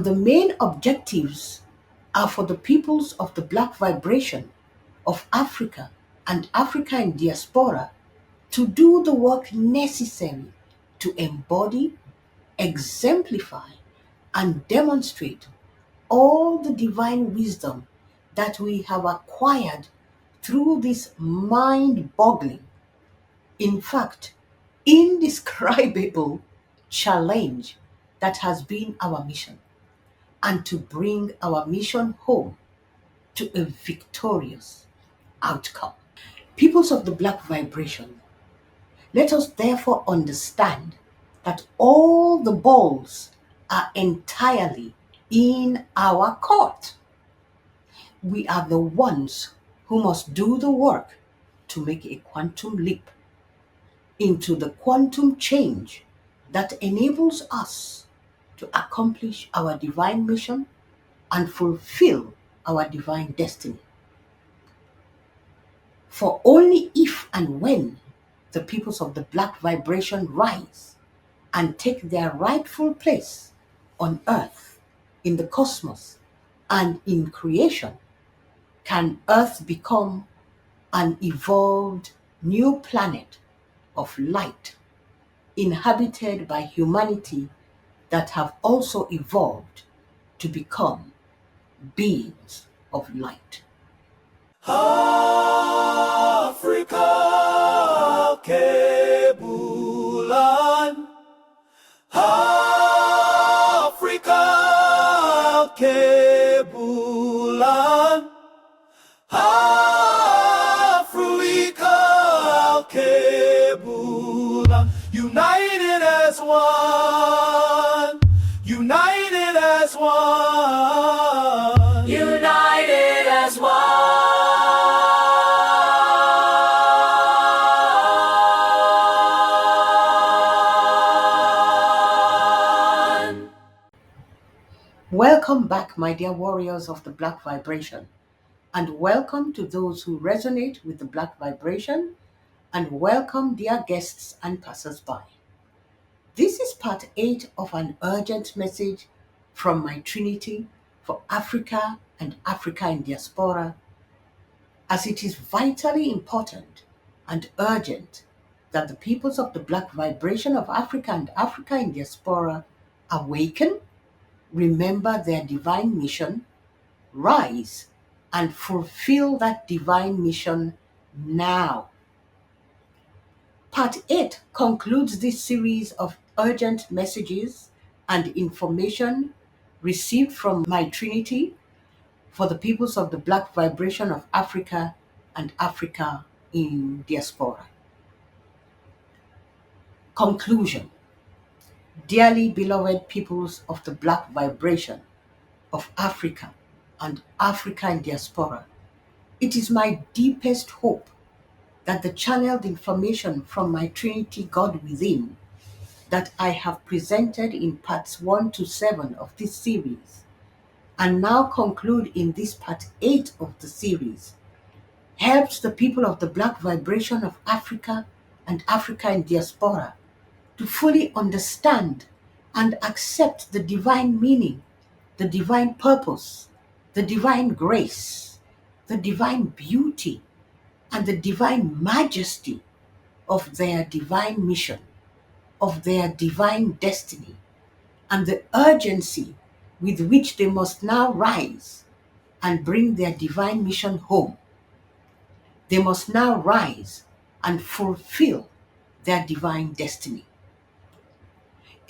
And the main objectives are for the peoples of the Black vibration of Africa and Africa in diaspora to do the work necessary to embody, exemplify, and demonstrate all the divine wisdom that we have acquired through this mind boggling, in fact, indescribable challenge that has been our mission, and to bring our mission home to a victorious outcome. Peoples of the Black vibration, let us therefore understand that all the balls are entirely in our court. We are the ones who must do the work to make a quantum leap into the quantum change that enables us to accomplish our divine mission and fulfill our divine destiny. For only if and when the peoples of the Black vibration rise and take their rightful place on earth, in the cosmos, and in creation, can earth become an evolved new planet of light, inhabited by humanity that have also evolved to become beings of light. Africa kebulan, Africa kebulan, Africa kebulan, united as one, united as one, united as one. Welcome back, my dear warriors of the Black vibration, and welcome to those who resonate with the Black vibration, and welcome, dear guests and passers-by. This is part 8 of an urgent message from My Trinity for Africa and Africa in diaspora, as it is vitally important and urgent that the peoples of the Black vibration of Africa and Africa in diaspora awaken, remember their divine mission, rise, and fulfill that divine mission now. Part 8 concludes this series of urgent messages and information received from My Trinity for the peoples of the Black vibration of Africa and Africa in diaspora. Conclusion. Dearly beloved peoples of the Black vibration of Africa and Africa in diaspora, it is my deepest hope that the channeled information from My Trinity God Within that I have presented in parts 1 to 7 of this series, and now conclude in this part 8 of the series, helps the people of the Black vibration of Africa and Africa in diaspora to fully understand and accept the divine meaning, the divine purpose, the divine grace, the divine beauty, and the divine majesty of their divine mission, of their divine destiny, and the urgency with which they must now rise and bring their divine mission home. They must now rise and fulfill their divine destiny.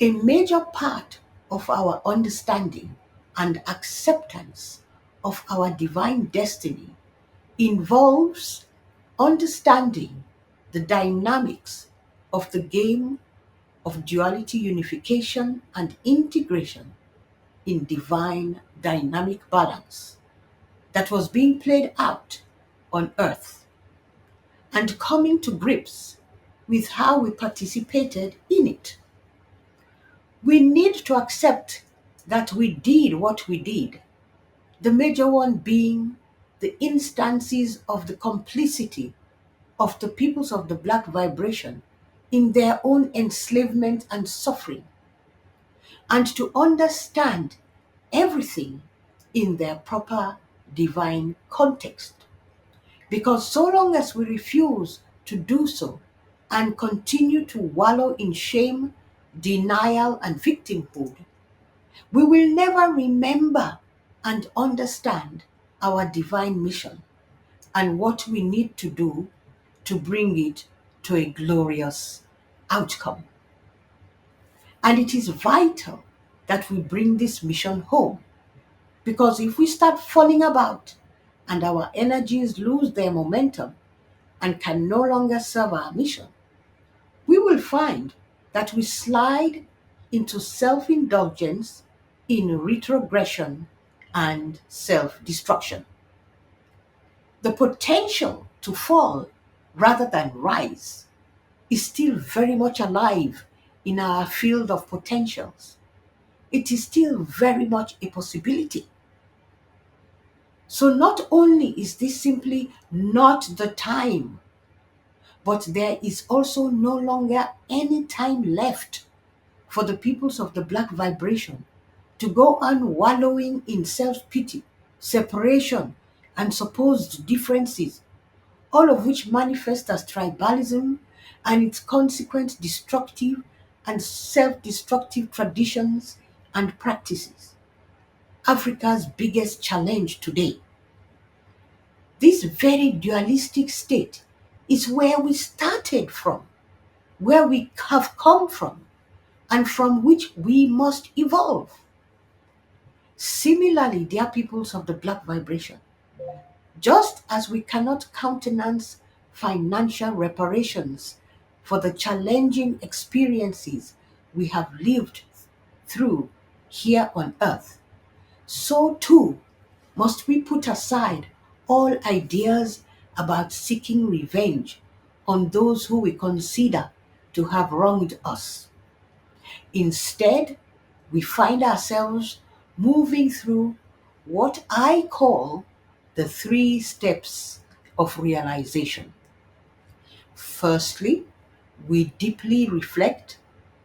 A major part of our understanding and acceptance of our divine destiny involves understanding the dynamics of the game of duality unification and integration in divine dynamic balance that was being played out on earth, and coming to grips with how we participated in it. We need to accept that we did what we did, the major one being the instances of the complicity of the peoples of the Black vibration in their own enslavement and suffering, and to understand everything in their proper divine context. Because so long as we refuse to do so and continue to wallow in shame, denial, and victimhood, we will never remember and understand our divine mission and what we need to do to bring it to a glorious outcome. And it is vital that we bring this mission home, because if we start falling about and our energies lose their momentum and can no longer serve our mission, we will find that we slide into self indulgence, in retrogression, and self destruction. The potential to fall rather than rise is still very much alive in our field of potentials. It is still very much a possibility. So, not only is this simply not the time, but there is also no longer any time left for the peoples of the black vibration to go on wallowing in self pity, separation, and supposed differences, all of which manifest as tribalism and its consequent destructive and self destructive traditions and practices. Africa's biggest challenge today, this very dualistic state, is where we started from, where we have come from, and from which we must evolve. Similarly, dear peoples of the black vibration, just as we cannot countenance financial reparations for the challenging experiences we have lived through here on earth, so too must we put aside all ideas about seeking revenge on those who we consider to have wronged us. Instead, we find ourselves moving through what I call the 3 steps of realization. Firstly, we deeply reflect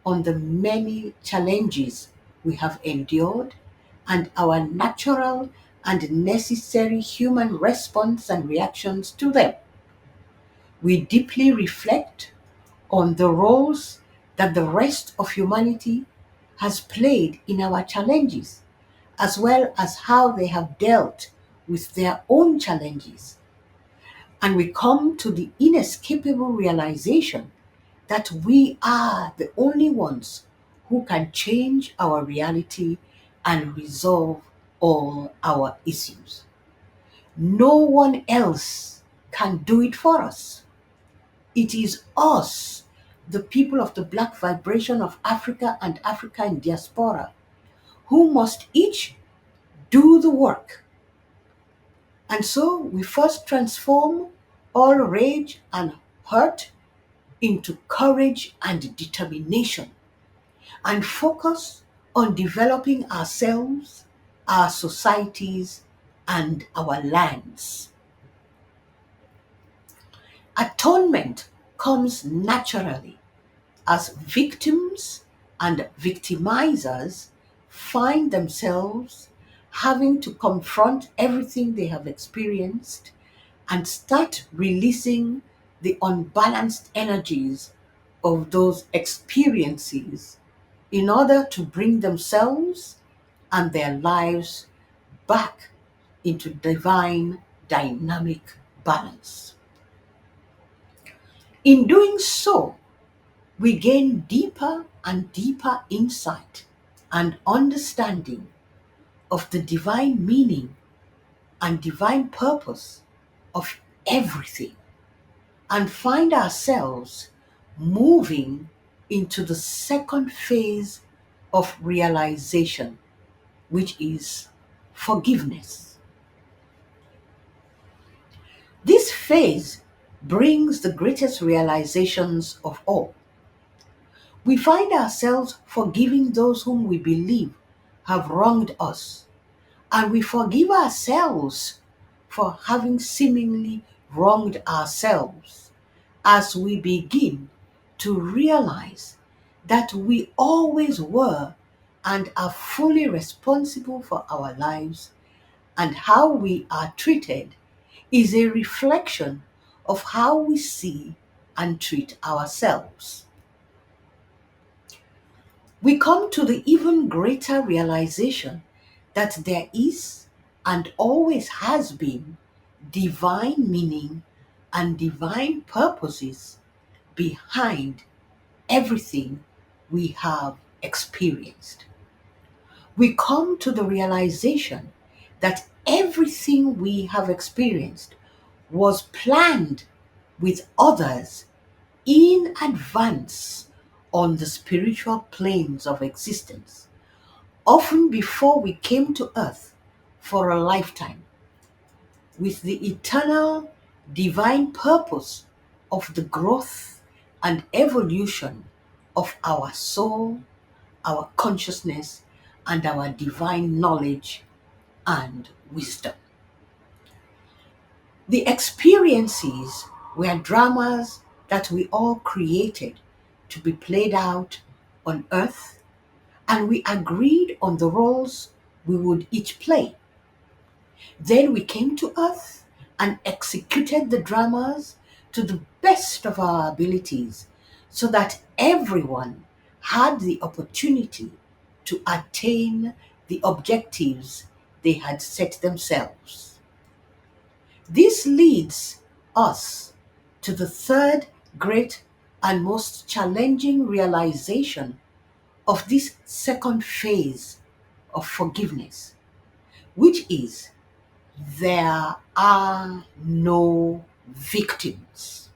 on the many challenges we have endured and our natural and necessary human response and reactions to them. We deeply reflect on the roles that the rest of humanity has played in our challenges, as well as how they have dealt with their own challenges. And we come to the inescapable realization that we are the only ones who can change our reality and resolve all our issues. No one else can do it for us. It is us, the people of the black vibration of Africa and Africa in diaspora, who must each do the work. And so we first transform all rage and hurt into courage and determination, and focus on developing ourselves, our societies, and our lands. Atonement comes naturally as victims and victimizers find themselves having to confront everything they have experienced and start releasing the unbalanced energies of those experiences in order to bring themselves and their lives back into divine dynamic balance. In doing so, we gain deeper and deeper insight and understanding of the divine meaning and divine purpose of everything, and find ourselves moving into the second phase of realization, which is forgiveness. This phase brings the greatest realizations of all. We find ourselves forgiving those whom we believe have wronged us, and we forgive ourselves for having seemingly wronged ourselves, as we begin to realize that we always were and are fully responsible for our lives, and how we are treated is a reflection of how we see and treat ourselves. We come to the even greater realization that there is and always has been divine meaning and divine purposes behind everything we have experienced. We come to the realization that everything we have experienced was planned with others in advance on the spiritual planes of existence, often before we came to earth for a lifetime, with the eternal divine purpose of the growth and evolution of our soul, our consciousness, and our divine knowledge and wisdom. The experiences were dramas that we all created to be played out on earth, and we agreed on the roles we would each play. Then we came to earth and executed the dramas to the best of our abilities so that everyone had the opportunity to attain the objectives they had set themselves. This leads us to the third great and most challenging realization of this second phase of forgiveness, which is there are no victims.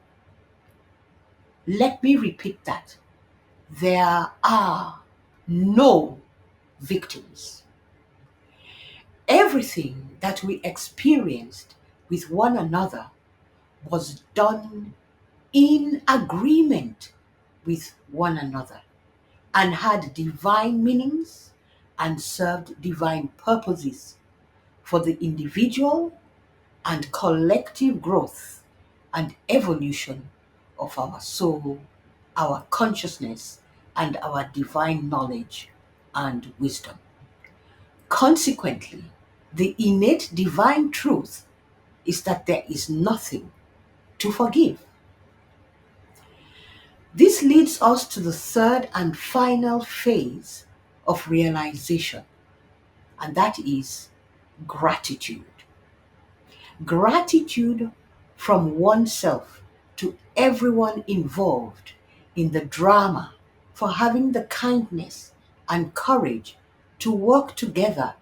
Let me repeat that. There are no victims. Everything that we experienced with one another was done in agreement with one another and had divine meanings and served divine purposes for the individual and collective growth and evolution of our soul, our consciousness, and our divine knowledge and wisdom. Consequently, the innate divine truth is that there is nothing to forgive. This leads us to the third and final phase of realization, and that is gratitude. Gratitude from oneself to everyone involved in the drama for having the kindness and courage to work together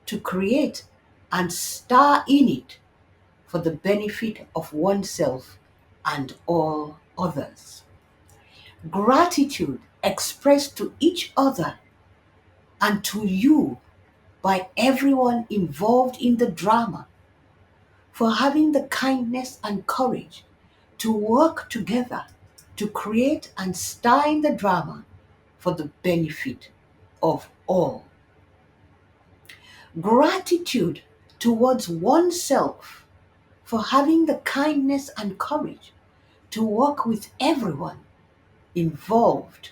to create and star in it for the benefit of oneself and all others. Gratitude expressed to each other and to you by everyone involved in the drama for having the kindness and courage to work together to create and star in the drama for the benefit of all. Gratitude towards oneself for having the kindness and courage to work with everyone involved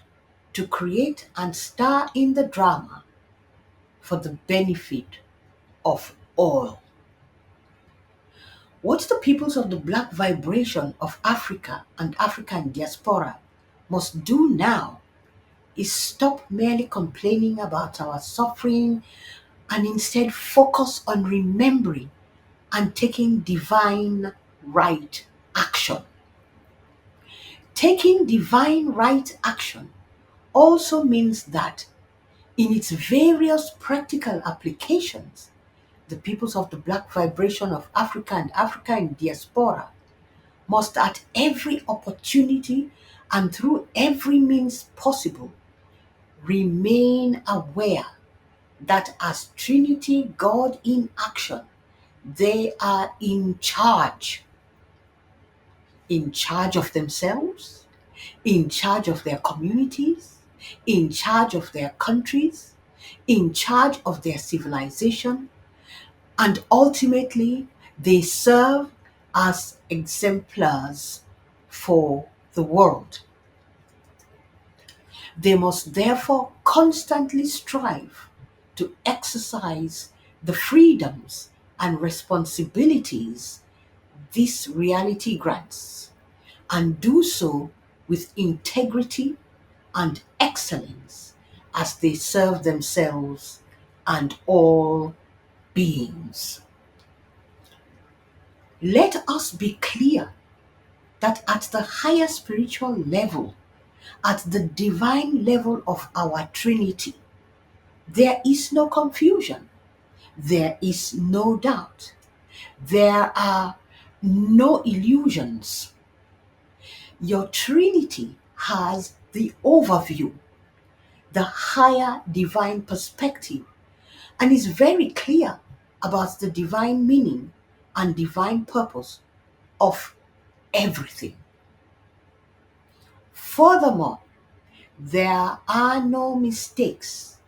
to create and star in the drama for the benefit of all. What the peoples of the black vibration of Africa and African diaspora must do now is stop merely complaining about our suffering and instead focus on remembering and taking divine right action. Taking divine right action also means that in its various practical applications, the peoples of the black vibration of Africa and Africa in diaspora must at every opportunity and through every means possible remain aware that as Trinity God in action, they are in charge of themselves, in charge of their communities, in charge of their countries, in charge of their civilization, and ultimately they serve as exemplars for the world. They must therefore constantly strive to exercise the freedoms and responsibilities this reality grants, and do so with integrity and excellence as they serve themselves and all beings. Let us be clear that at the higher spiritual level, at the divine level of our Trinity, there is no confusion, there is no doubt, there are no illusions. Your Trinity has the overview, the higher divine perspective, and is very clear about the divine meaning and divine purpose of everything. Furthermore, there are no mistakes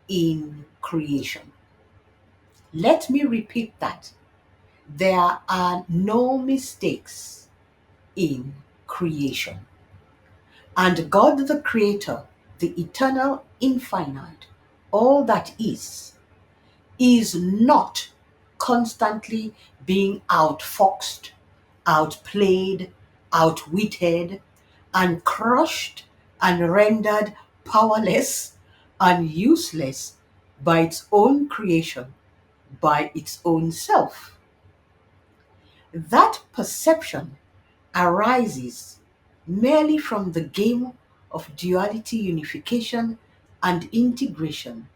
in creation. Let me repeat that. There are no mistakes in creation. And God the Creator, the eternal, infinite, all that is not constantly being outfoxed, outplayed, outwitted, and crushed and rendered powerless and useless by its own creation, by its own self. That perception arises merely from the game of duality unification and integration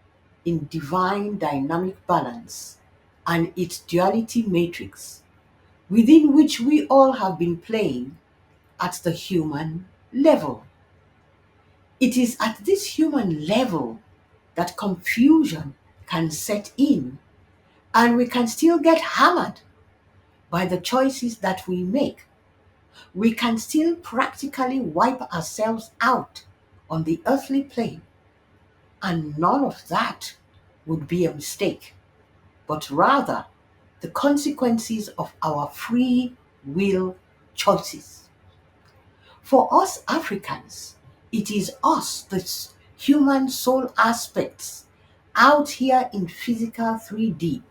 in divine dynamic balance and its duality matrix, within which we all have been playing at the human level. It is at this human level that confusion can set in, and we can still get hammered by the choices that we make. We can still practically wipe ourselves out on the earthly plane, and none of that would be a mistake, but rather the consequences of our free will choices. For us Africans, it is us, the human soul aspects out here in physical 3D,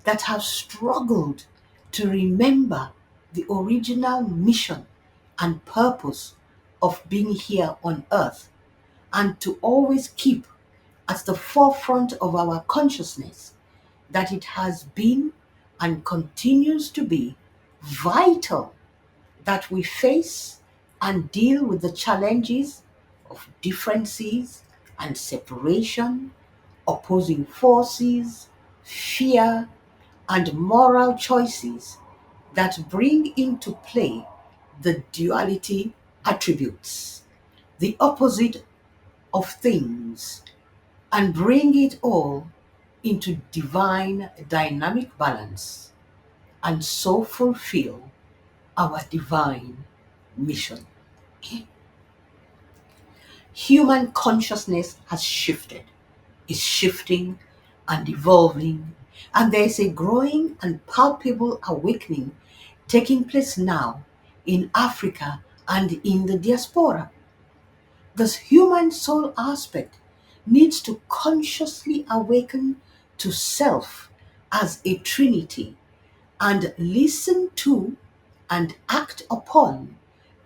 that have struggled to remember the original mission and purpose of being here on earth, and to always keep at the forefront of our consciousness that it has been and continues to be vital that we face and deal with the challenges of differences and separation, opposing forces, fear, and moral choices that bring into play the duality attributes, the opposite of things, and bring it all into divine dynamic balance, and so fulfill our divine mission. Human consciousness has shifted, is shifting and evolving, and there is a growing and palpable awakening taking place now in Africa and in the diaspora. This human soul aspect needs to consciously awaken to self as a trinity and listen to and act upon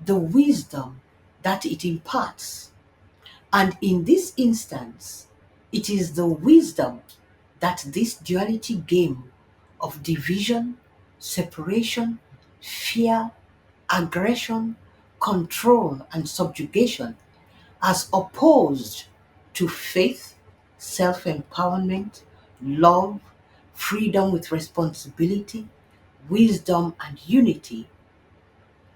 the wisdom that it imparts. And in this instance, it is the wisdom that this duality game of division, separation, fear, aggression, control, and subjugation, as opposed to faith, self empowerment, love, freedom with responsibility, wisdom, and unity,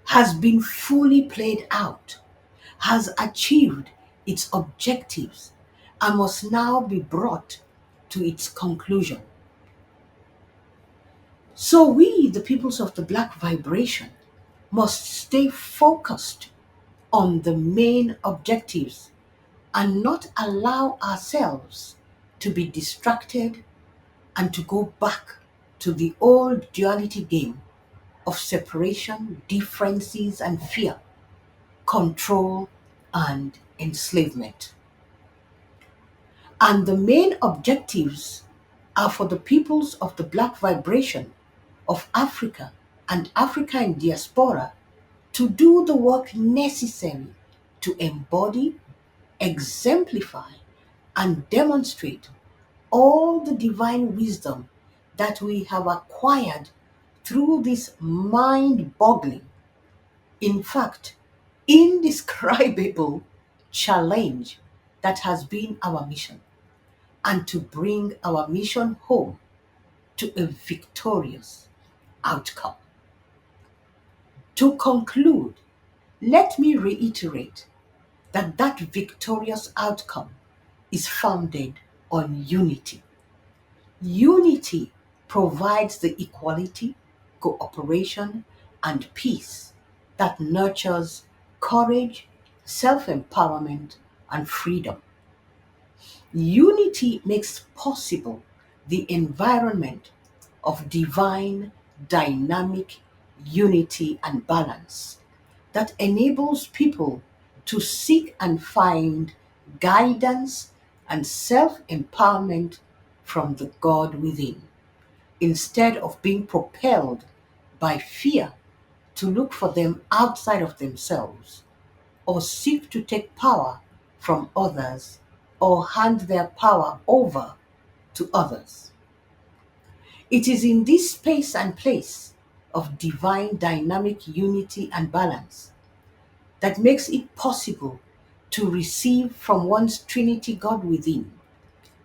has been fully played out, has achieved its objectives, and must now be brought to its conclusion. So we, the peoples of the Black vibration, must stay focused on the main objectives and not allow ourselves to be distracted and to go back to the old duality game of separation, differences, and fear, control, and enslavement. And the main objectives are for the peoples of the Black vibration of Africa and Africa in diaspora to do the work necessary to embody, exemplify, and demonstrate all the divine wisdom that we have acquired through this mind boggling, in fact, indescribable challenge that has been our mission, and to bring our mission home to a victorious outcome. To conclude, let me reiterate that that victorious outcome is founded on unity. Unity provides the equality, cooperation, and peace that nurtures courage, self empowerment, and freedom. Unity makes possible the environment of divine, dynamic unity and balance that enables people to seek and find guidance and self empowerment from the God within, instead of being propelled by fear to look for them outside of themselves or seek to take power from others or hand their power over to others. It is in this space and place of divine dynamic unity and balance that makes it possible to receive from one's Trinity God within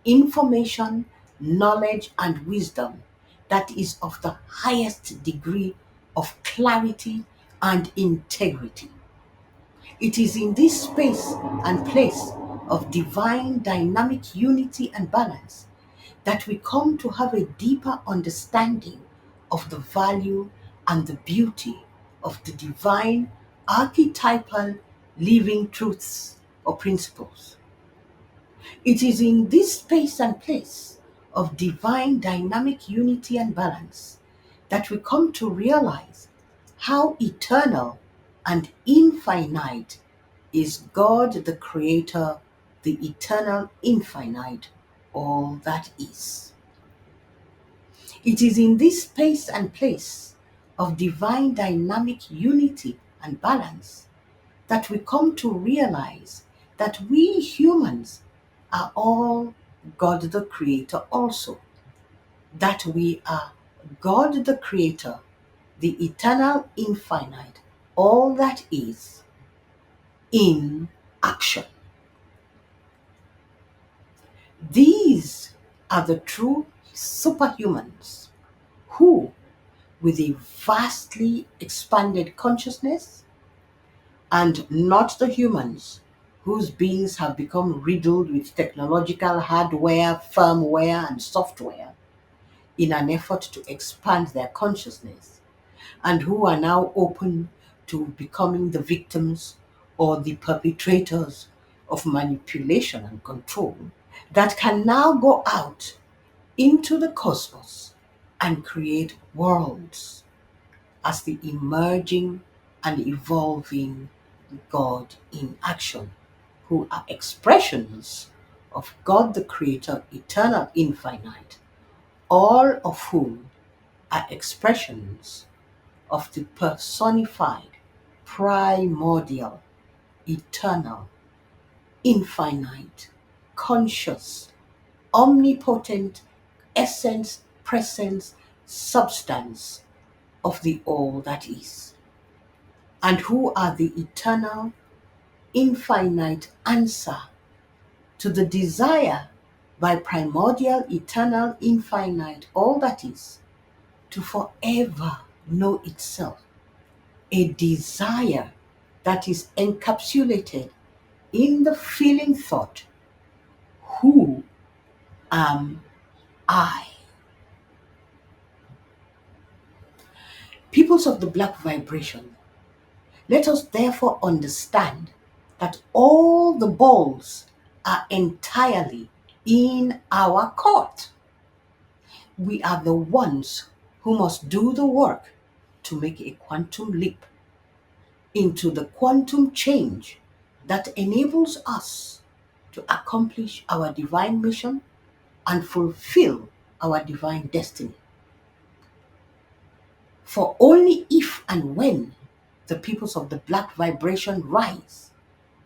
information, knowledge, and wisdom that is of the highest degree of clarity and integrity. It is in this space and place of divine dynamic unity and balance that we come to have a deeper understanding of the value and the beauty of the divine archetypal living truths or principles. It is in this space and place of divine dynamic unity and balance that we come to realize how eternal and infinite is God the Creator, the eternal infinite, all that is. It is in this space and place of divine dynamic unity and balance that we come to realize that we humans are all God the Creator also. That we are God the Creator, the eternal infinite, all that is, in action. These are the true superhumans who, with a vastly expanded consciousness, and not the humans whose beings have become riddled with technological hardware, firmware, and software in an effort to expand their consciousness, and who are now open to becoming the victims or the perpetrators of manipulation and control, that can now go out into the cosmos and create worlds as the emerging and evolving God in action, who are expressions of God the Creator, eternal, infinite, all of whom are expressions of the personified, primordial, eternal, infinite, conscious, omnipotent essence, presence, substance of the all that is, and who are the eternal, infinite answer to the desire by primordial, eternal, infinite, all that is, to forever know itself. A desire that is encapsulated in the feeling thought, who am I? Peoples of the Black vibration, let us therefore understand that all the balls are entirely in our court. We are the ones who must do the work to make a quantum leap into the quantum change that enables us to accomplish our divine mission and fulfill our divine destiny. For only if and when the peoples of the black vibration rise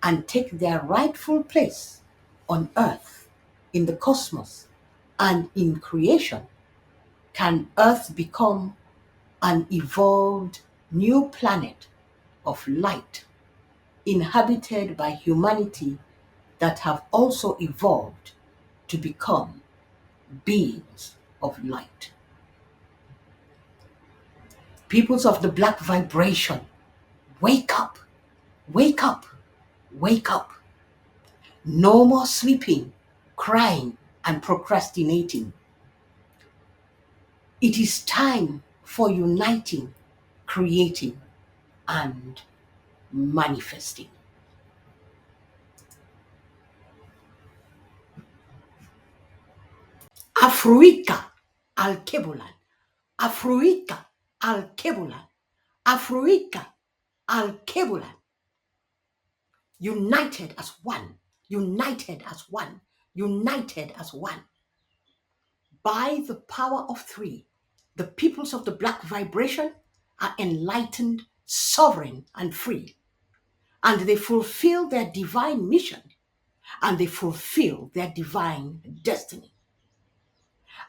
and take their rightful place on earth, in the cosmos, and in creation, can earth become an evolved new planet of light, inhabited by humanity that have also evolved to become beings of light. Peoples of the black vibration, wake up, wake up, wake up. No more sleeping, crying, and procrastinating. It is time for uniting, creating, and manifesting. Afruika al-Kebulan, Afruika al-Kebulan, Afruika al-Kebulan. United as one, united as one, united as one. By the power of three, the peoples of the black vibration are enlightened, sovereign, and free. And they fulfill their divine mission, and they fulfill their divine destiny.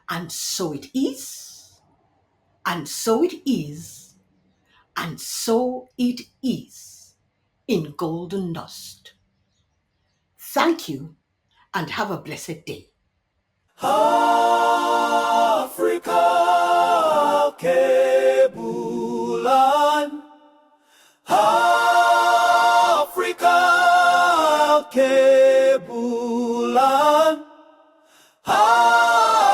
And so it is, and so it is, and so it is in golden dust. Thank you, and have a blessed day. Africa, Kebulan. Africa, Kebulan. Africa,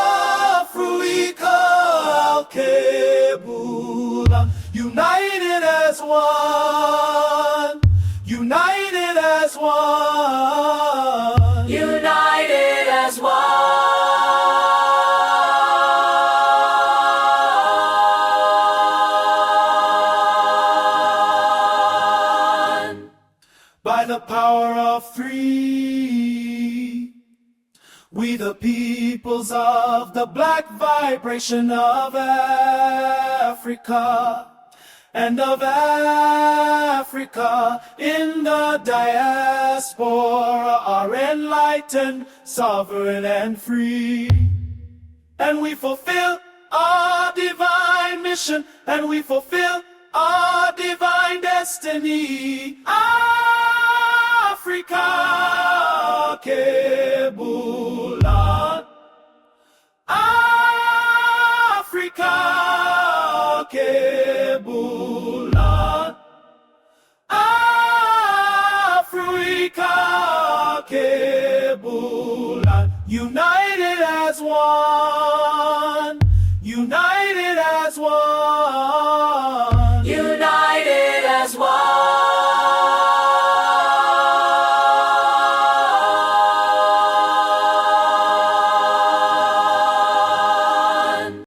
Kebulan. United as one. United as one. United as one. By the power of three, we the peoples of the black vibration of Africa and of Africa in the diaspora are enlightened, sovereign and free. And we fulfill our divine mission, and we fulfill our divine destiny. Africa, Kebulan. Africa, Kebulan. Africa, Kebulan. United as one.